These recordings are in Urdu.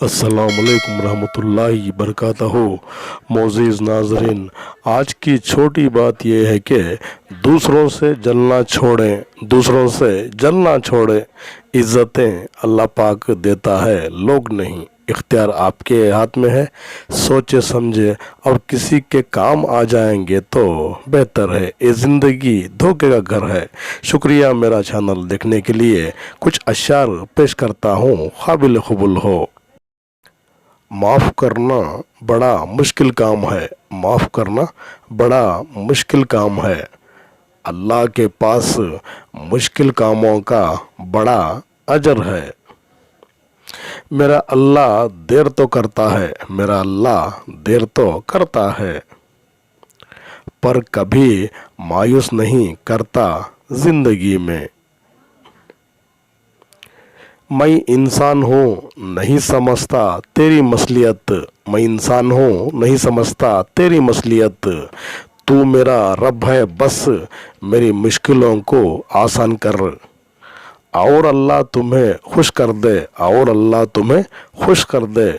السلام علیکم ورحمۃ اللہ وبرکاتہ۔ معزز ناظرین، آج کی چھوٹی بات یہ ہے کہ دوسروں سے جلنا چھوڑیں۔ عزتیں اللہ پاک دیتا ہے، لوگ نہیں۔ اختیار آپ کے ہاتھ میں ہے، سوچے سمجھے اور کسی کے کام آ جائیں گے تو بہتر ہے۔ یہ زندگی دھوکے کا گھر ہے۔ شکریہ میرا چینل دیکھنے کے لیے۔ کچھ اشعار پیش کرتا ہوں، قابل قبول ہو۔ معاف کرنا بڑا مشکل کام ہے، معاف کرنا بڑا مشکل کام ہے۔ اللہ کے پاس مشکل کاموں کا بڑا اجر ہے۔ میرا اللہ دیر تو کرتا ہے، میرا اللہ دیر تو کرتا ہے، پر کبھی مایوس نہیں کرتا زندگی میں۔ میں انسان ہوں نہیں سمجھتا تیری مصلحت، میں انسان ہوں نہیں سمجھتا تیری مصلحت۔ تو میرا رب ہے، بس میری مشکلوں کو آسان کر، اور اللہ تمہیں خوش کر دے، اور اللہ تمہیں خوش کر دے۔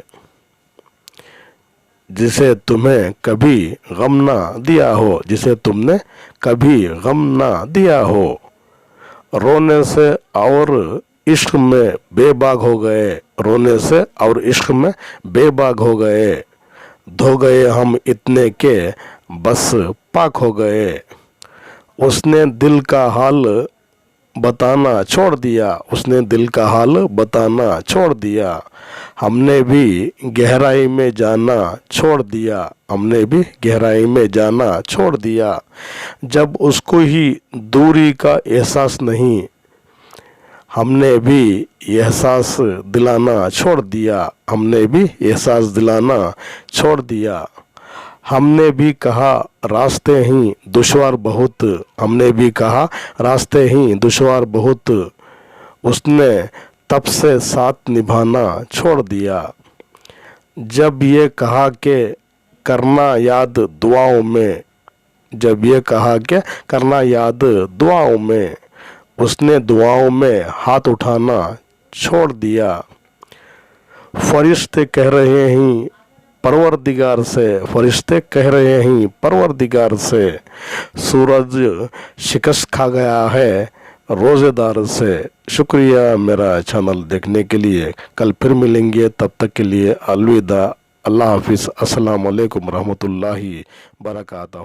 جسے تمہیں کبھی غم نہ دیا ہو، جسے تم نے کبھی غم نہ دیا ہو۔ رونے سے اور عشق میں بے باک ہو گئے، رونے سے اور عشق میں بے باک ہو گئے۔ دھو گئے ہم اتنے کہ بس پاک ہو گئے۔ اس نے دل کا حال بتانا چھوڑ دیا، اس نے دل کا حال بتانا چھوڑ دیا۔ ہم نے بھی گہرائی میں جانا چھوڑ دیا، ہم نے بھی گہرائی میں جانا چھوڑ دیا۔ جب اس کو ہی دوری کا احساس نہیں، ہم نے بھی احساس دلانا چھوڑ دیا، ہم نے بھی احساس دلانا چھوڑ دیا۔ ہم نے بھی کہا راستے ہی دشوار بہت، ہم نے بھی کہا راستے ہی دشوار بہت، اس نے تب سے ساتھ نبھانا چھوڑ دیا۔ جب یہ کہا کہ کرنا یاد دعاؤں میں، جب یہ کہا کہ کرنا یاد دعاؤں میں، اس نے دعاؤں میں ہاتھ اٹھانا چھوڑ دیا۔ فرشتے کہہ رہے ہیں پروردگار سے، فرشتے کہہ رہے ہیں پروردگار سے، سورج شکست کھا گیا ہے روزے دار سے۔ شکریہ میرا چینل دیکھنے کے لیے۔ کل پھر ملیں گے، تب تک کے لیے الوداع، اللہ حافظ، السلام علیکم ورحمۃ اللہ وبرکاتہ۔